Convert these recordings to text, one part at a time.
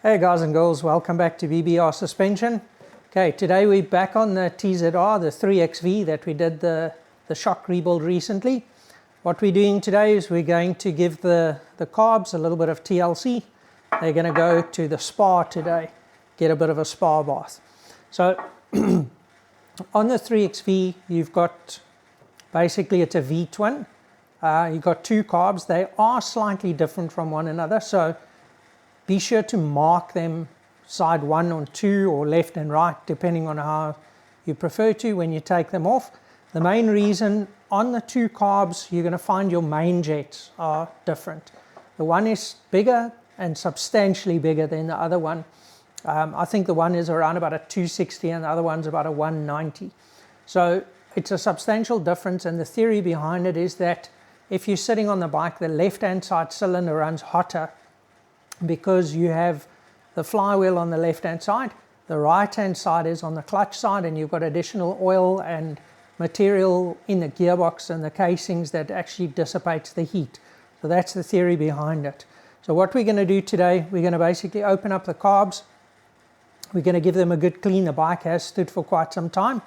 Hey guys and girls, welcome back to BBR Suspension. Okay, today we're back on the TZR, the 3XV that we did the shock rebuild recently. What we're doing today is we're going to give the carbs a little bit of TLC. They're going to go to the spa today, get a bit of a spa bath. So on the 3XV, you've got, basically it's a V-twin. You've got two carbs. They are slightly different from one another, so be sure to mark them side 1 or 2 or left and right, depending on how you prefer to when you take them off. The main reason on the two carbs, you're going to find your main jets are different. The one is bigger and substantially bigger than the other one. I think the one is around about a 260 and the other one's about a 190. So it's a substantial difference, and the theory behind it is that if you're sitting on the bike, the left-hand side cylinder runs hotter because you have the flywheel on the left hand side, the right hand side is on the clutch side, and you've got additional oil and material in the gearbox and the casings that actually dissipates the heat. So that's the theory behind it. So what we're going to do today, we're going to basically open up the carbs. We're going to give them a good clean. The bike has stood for quite some time,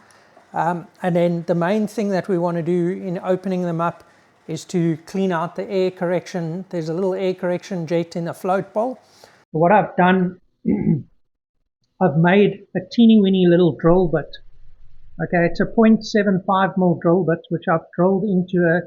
and then the main thing that we want to do in opening them up is to clean out the air correction. There's a little air correction jet in the float bowl. What I've done, I've made a teeny weeny little drill bit. Okay, it's a 0.75 mil drill bit, which I've drilled into a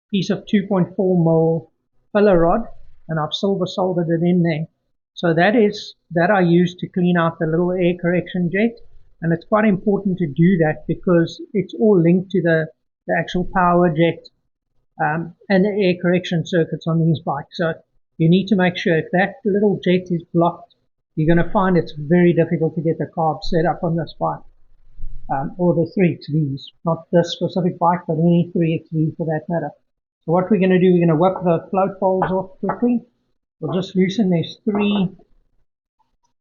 piece of 2.4 mil filler rod, and I've silver soldered it in there. So that I use to clean out the little air correction jet, and it's quite important to do that because it's all linked to the actual power jet and the air correction circuits on these bikes. So you need to make sure if that little jet is blocked, you're going to find it's very difficult to get the carb set up on this bike, or the 3XVs, not this specific bike, but any 3XV for that matter. So what we're going to do, we're going to whip the float bowls off quickly. We'll just loosen. There's three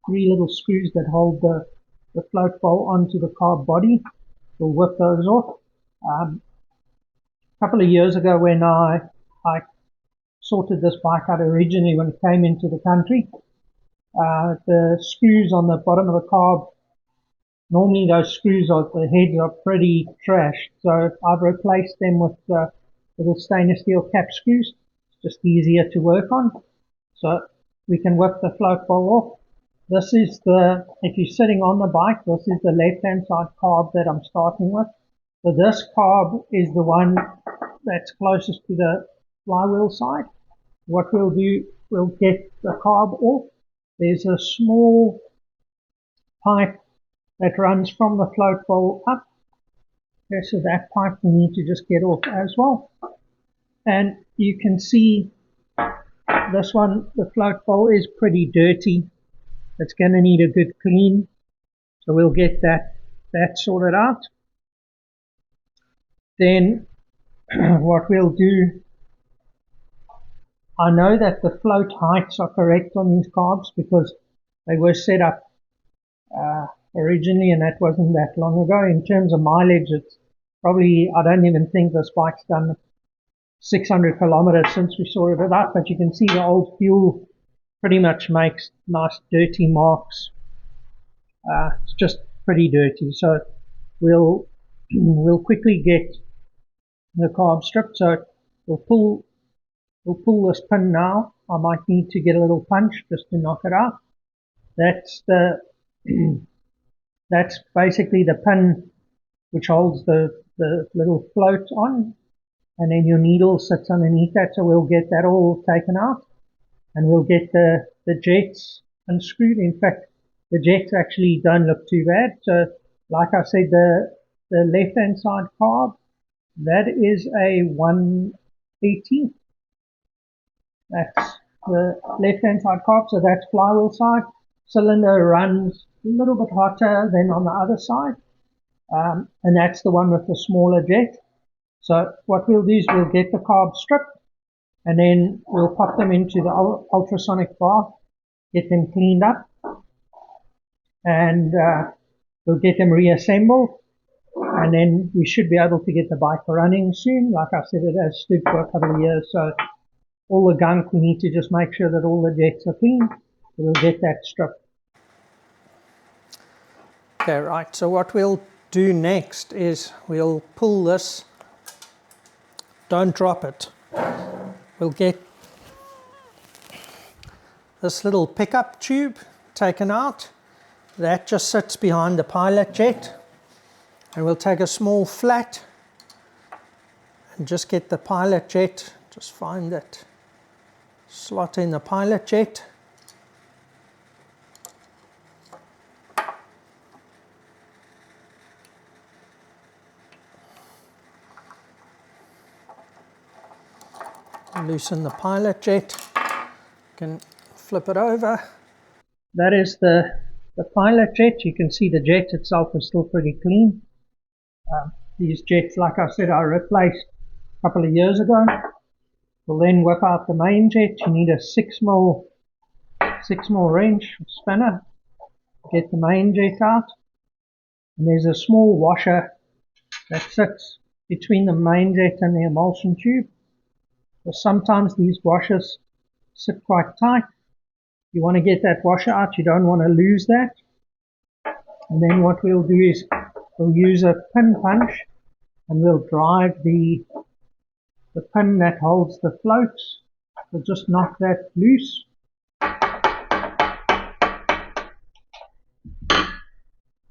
little screws that hold the float bowl onto the carb body. We'll whip those off. A couple of years ago, when I sorted this bike out originally when it came into the country, the screws on the bottom of the carb, normally those screws the heads are pretty trashed, so I've replaced them with little stainless steel cap screws. It's just easier to work on. So we can whip the float bowl off. This is if you're sitting on the bike, this is the left hand side carb that I'm starting with. So this carb is the one that's closest to the flywheel side. What we'll do, we'll get the carb off. There's a small pipe that runs from the float bowl up. Okay, so that pipe we need to just get off as well. And you can see this one, the float bowl is pretty dirty. It's going to need a good clean. So we'll get that sorted out. Then what we'll do, I know that the float heights are correct on these carbs because they were set up originally, and that wasn't that long ago. In terms of mileage, it's probably, I don't even think this bike's done 600 kilometers since we sorted it out, but you can see the old fuel pretty much makes nice dirty marks. It's just pretty dirty, so we'll quickly get the carb strip. So we'll pull this pin now. I might need to get a little punch just to knock it out. That's basically the pin which holds the little float on, and then your needle sits underneath that. So we'll get that all taken out, and we'll get the jets unscrewed. In fact, the jets actually don't look too bad. So like I said, the left hand side carb, that is a 180. That's the left hand side carb, so that's flywheel side. Cylinder runs a little bit hotter than on the other side, and that's the one with the smaller jet. So what we'll do is we'll get the carb stripped, and then we'll pop them into the ultrasonic bath, get them cleaned up, and we'll get them reassembled, and then we should be able to get the bike running soon. Like I said, it has stood for a couple of years, so all the gunk, we need to just make sure that all the jets are clean. we'll get that stripped. Okay, right, so what we'll do next is we'll pull this, don't drop it. We'll get this little pickup tube taken out. That just sits behind the pilot jet. And we'll take a small flat and just get the pilot jet, just find that slot in the pilot jet. Loosen the pilot jet, can flip it over. That is the pilot jet. You can see the jet itself is still pretty clean. These jets, like I said, I replaced a couple of years ago. We'll then whip out the main jet. You need a 6mm wrench spanner. Get the main jet out. And there's a small washer that sits between the main jet and the emulsion tube. So sometimes these washers sit quite tight. You want to get that washer out. You don't want to lose that. And then what we'll do is we'll use a pin punch and we'll drive the pin that holds the floats. We'll just knock that loose.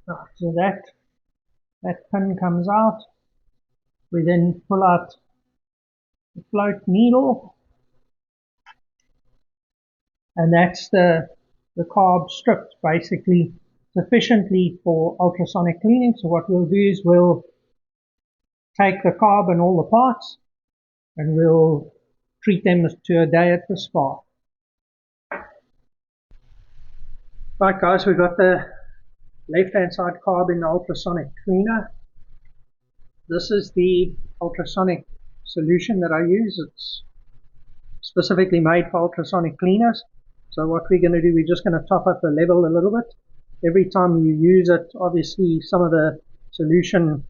Right, so that pin comes out. We then pull out the float needle, and that's the carb stripped basically sufficiently for ultrasonic cleaning. So what we'll do is we'll take the carb and all the parts and we'll treat them to a day at the spa. Right guys, we've got the left hand side carb in the ultrasonic cleaner. This is the ultrasonic solution that I use. It's specifically made for ultrasonic cleaners. So what we're going to do, we're just going to top up the level a little bit. Every time you use it, obviously some of the solution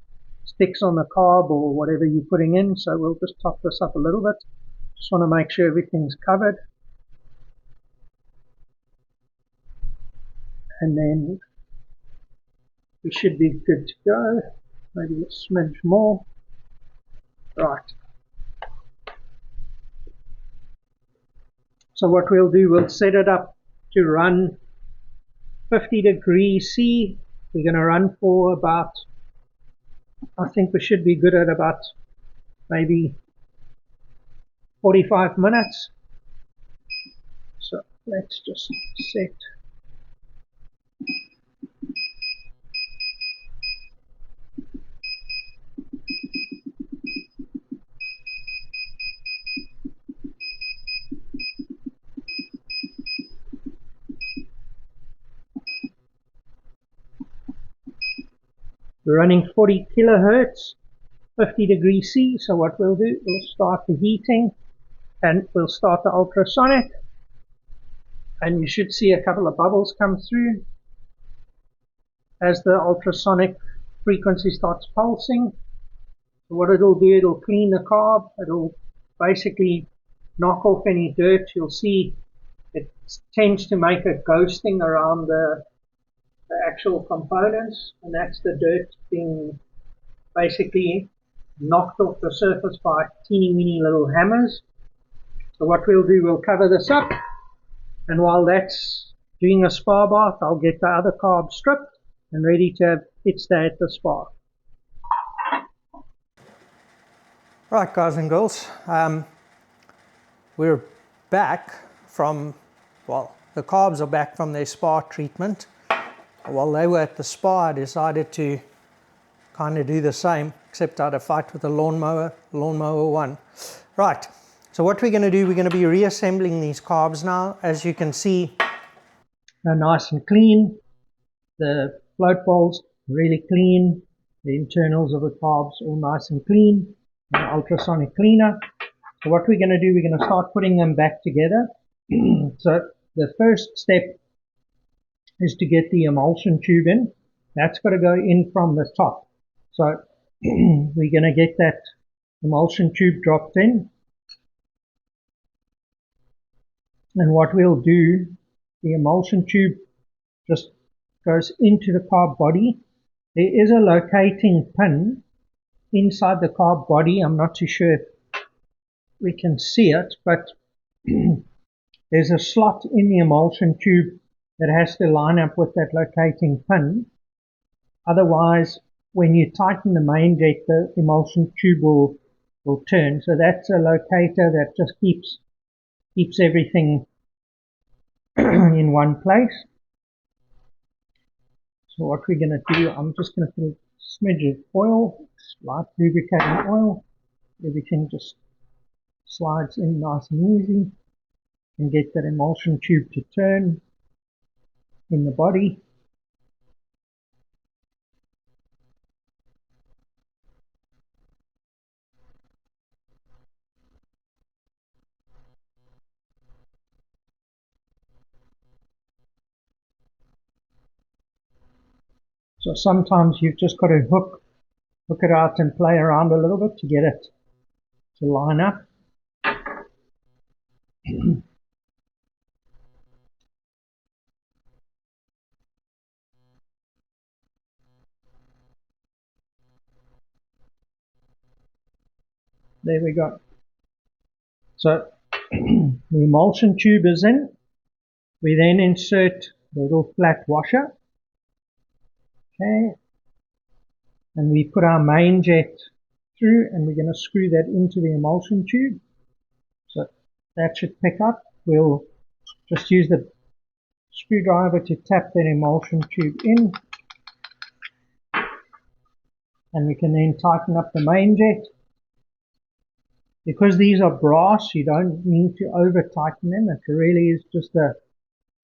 sticks on the carb or whatever you're putting in, so we'll just top this up a little bit. Just want to make sure everything's covered. And then we should be good to go. Maybe a smidge more. Right. So what we'll do, we'll set it up to run 50 degrees C. We're going to run for about, I think we should be good at about maybe 45 minutes. So let's just set. We're running 40 kilohertz, 50 degrees C. So what we'll do, we'll start the heating and we'll start the ultrasonic. And you should see a couple of bubbles come through as the ultrasonic frequency starts pulsing. So what it'll do, it'll clean the carb. It'll basically knock off any dirt. You'll see it tends to make a ghosting around the actual components, and that's the dirt being basically knocked off the surface by teeny weeny little hammers. So what we'll do, we'll cover this up, and while that's doing a spa bath, I'll get the other carb stripped and ready to have its day at the spa. Right guys and girls, we're back from, well, the carbs are back from their spa treatment. While they were at the spa, I decided to kind of do the same, except I had a fight with the lawnmower 1. Right, so what we're going to do, we're going to be reassembling these carbs now. As you can see, they're nice and clean. The float bowls really clean. The internals of the carbs all nice and clean. The ultrasonic cleaner. So what we're going to do, we're going to start putting them back together. So the first step is to get the emulsion tube in. That's got to go in from the top. So we're going to get that emulsion tube dropped in. And what we'll do the emulsion tube just goes into the carb body. There is a locating pin inside the carb body. I'm not too sure if we can see it, but there's a slot in the emulsion tube that has to line up with that locating pin. Otherwise, when you tighten the main jet, the emulsion tube will turn. So that's a locator that just keeps everything in one place. So what we're going to do, I'm just going to put a smidge of oil, light lubricating oil. Everything just slides in nice and easy. And get that emulsion tube to turn in the body. So sometimes you've just got to hook it out and play around a little bit to get it to line up. There we go. So the emulsion tube is in. We then insert the little flat washer. Okay. And we put our main jet through, and we're going to screw that into the emulsion tube. So that should pick up. We'll just use the screwdriver to tap that emulsion tube in. And we can then tighten up the main jet. Because these are brass, you don't need to over tighten them. It really is just a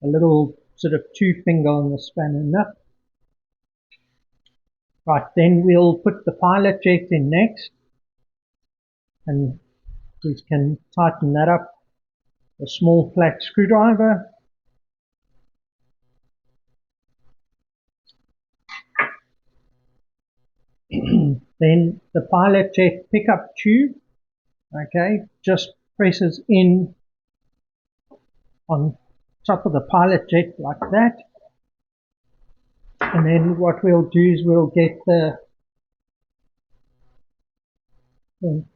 little sort of 2-finger on the spanner nut. Right, then we'll put the pilot jet in next, and we can tighten that up. A small flat screwdriver. Then the pilot jet pickup tube, okay, just presses in on top of the pilot jet like that. And then what we'll do is we'll get the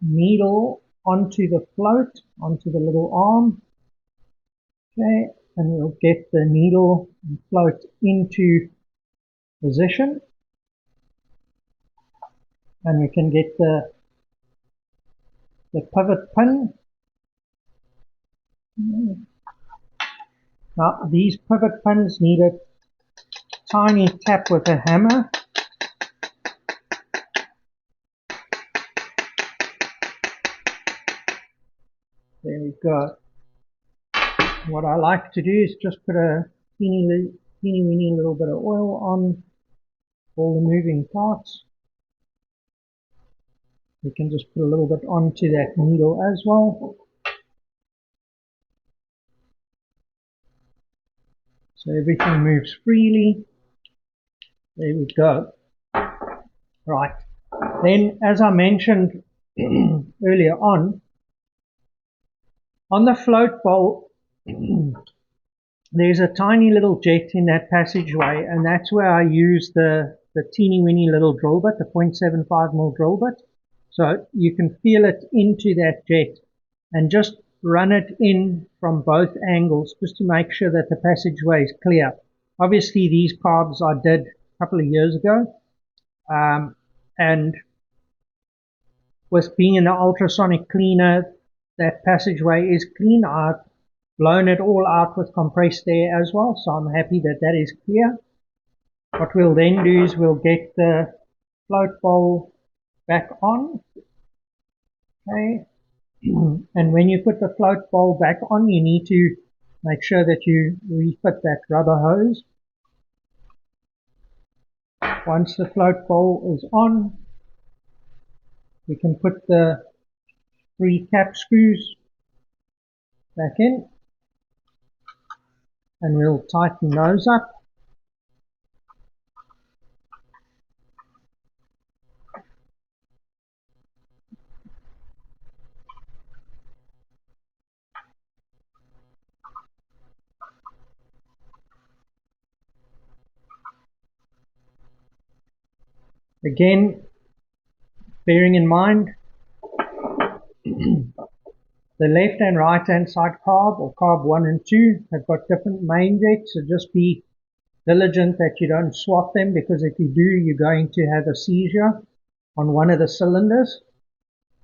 needle onto the float, onto the little arm. Okay, and we'll get the needle and float into position. And we can get the pivot pin. Now these pivot pins need a tiny tap with a hammer. There we go. What I like to do is just put a teeny weeny little bit of oil on all the moving parts. We can just put a little bit onto that needle as well. So everything moves freely. There we go. Right. Then, as I mentioned earlier on the float bowl, there's a tiny little jet in that passageway, and that's where I use the teeny weeny little drill bit, the 0.75mm drill bit. So you can feel it into that jet and just run it in from both angles just to make sure that the passageway is clear. Obviously these carbs I did a couple of years ago, and with being in an ultrasonic cleaner, that passageway is clean. I've blown it all out with compressed air as well, so I'm happy that that is clear. What we'll then do is we'll get the float bowl back on. Okay. And when you put the float bowl back on, you need to make sure that you refit that rubber hose. Once the float bowl is on, we can put the 3 cap screws back in, and we'll tighten those up. Again, bearing in mind the left and right hand side carb, or carb 1 and 2, have got different main jets, so just be diligent that you don't swap them, because if you do, you're going to have a seizure on one of the cylinders,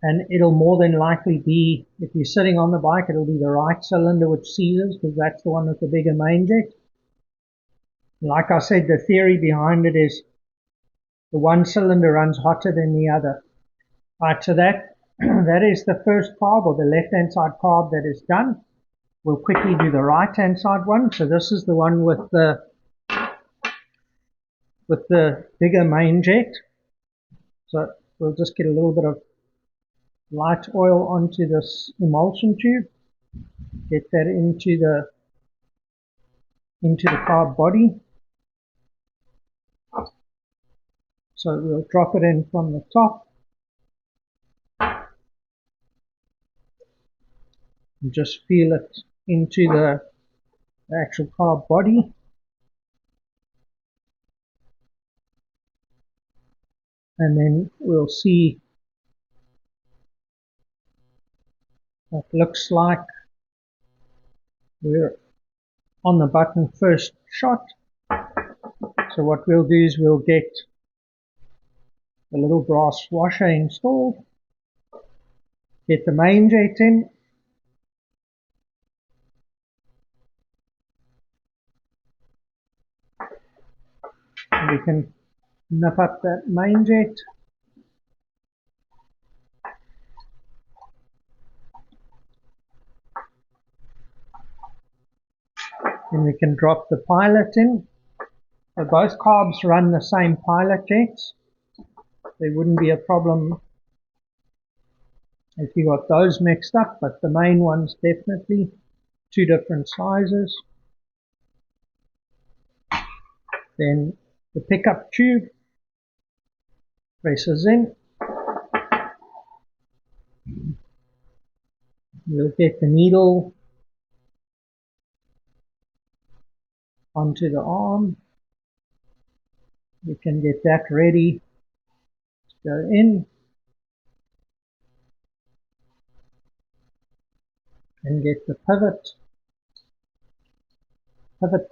and it'll more than likely be, if you're sitting on the bike, it'll be the right cylinder which seizes, because that's the one with the bigger main jet. Like I said, the theory behind it is the one cylinder runs hotter than the other. Right, so that is the first carb, or the left hand side carb, that is done. We'll quickly do the right hand side one. So this is the one with the bigger main jet. So we'll just get a little bit of light oil onto this emulsion tube, get that into the carb body. So we'll drop it in from the top and just feel it into the actual carb body. And then we'll see what it looks like. We're on the button first shot. So what we'll do is we'll get the little brass washer installed, get the main jet in, and we can nip up that main jet. Then we can drop the pilot in. So both carbs run the same pilot jets. There wouldn't be a problem if you got those mixed up, but the main one's definitely two different sizes. Then the pickup tube presses in. We'll get the needle onto the arm. We can get that ready to go in and get the pivot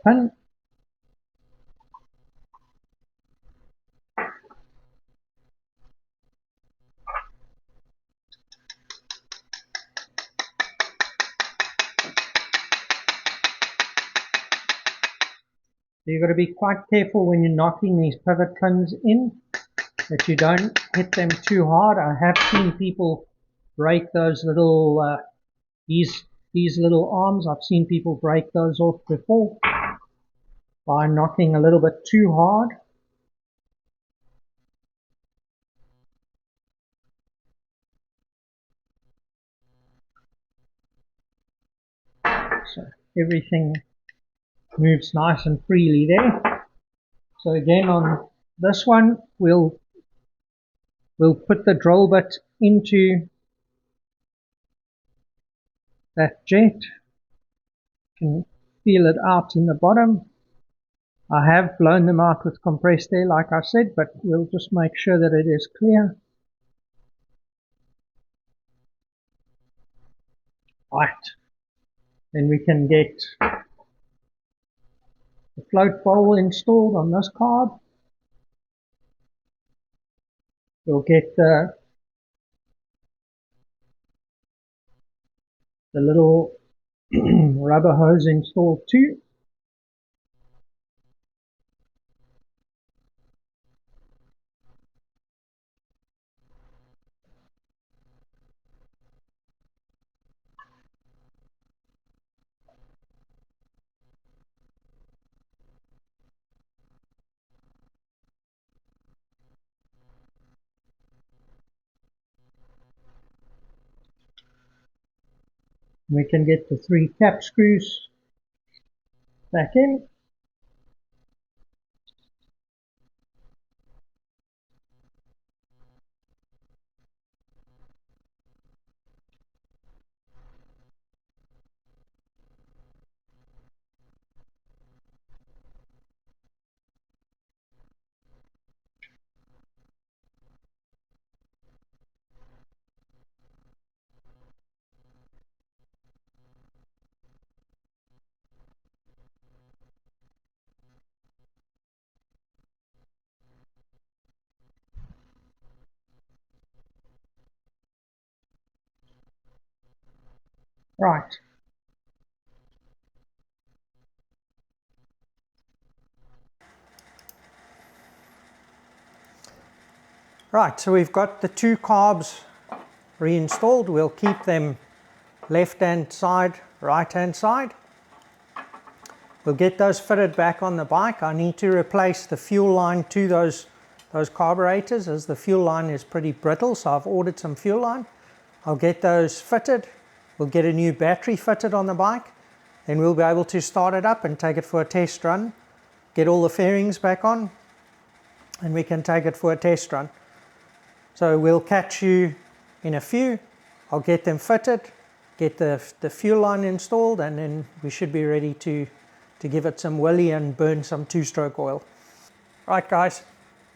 pin. You've got to be quite careful when you're knocking these pivot pins in, that you don't hit them too hard. I have seen people break those little, these little arms. I've seen people break those off before by knocking a little bit too hard. So everything moves nice and freely there. So again, on this one, we'll put the drill bit into that jet. You can feel it out in the bottom. I have blown them out with compressed air, like I said, but we'll just make sure that it is clear. Right. Then we can get the float bowl installed on this carb. We'll get the little rubber hose installed too. We can get the 3 cap screws back in. Right. Right, so we've got the two carbs reinstalled. We'll keep them left-hand side, right-hand side. We'll get those fitted back on the bike. I need to replace the fuel line to those carburetors, as the fuel line is pretty brittle, so I've ordered some fuel line. I'll get those fitted. We'll get a new battery fitted on the bike. Then we'll be able to start it up and take it for a test run, get all the fairings back on, and we can take it for a test run. So we'll catch you in a few. I'll get them fitted, get the fuel line installed, and then we should be ready to give it some willy and burn some two-stroke oil. Right guys,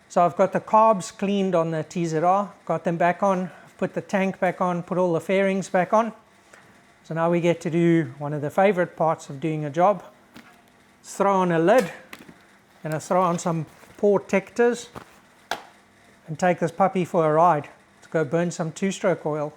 so I've got the carbs cleaned on the TZR, got them back on, put the tank back on, put all the fairings back on. So now we get to do one of the favorite parts of doing a job. Let's throw on a lid, and I throw on some protectors and take this puppy for a ride. Let's go burn some two-stroke oil.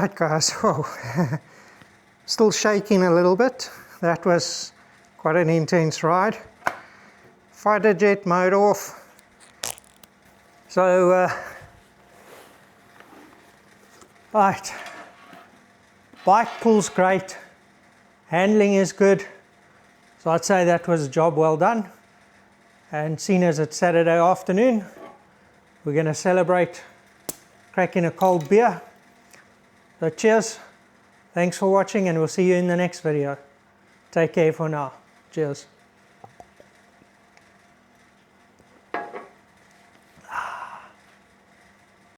Right guys, whoa. Still shaking a little bit. That was quite an intense ride. Fighter jet mode off. So, right. Bike pulls great. Handling is good. So I'd say that was a job well done. And seeing as it's Saturday afternoon, we're going to celebrate cracking a cold beer. So cheers. Thanks for watching and we'll see you in the next video. Take care for now. Cheers.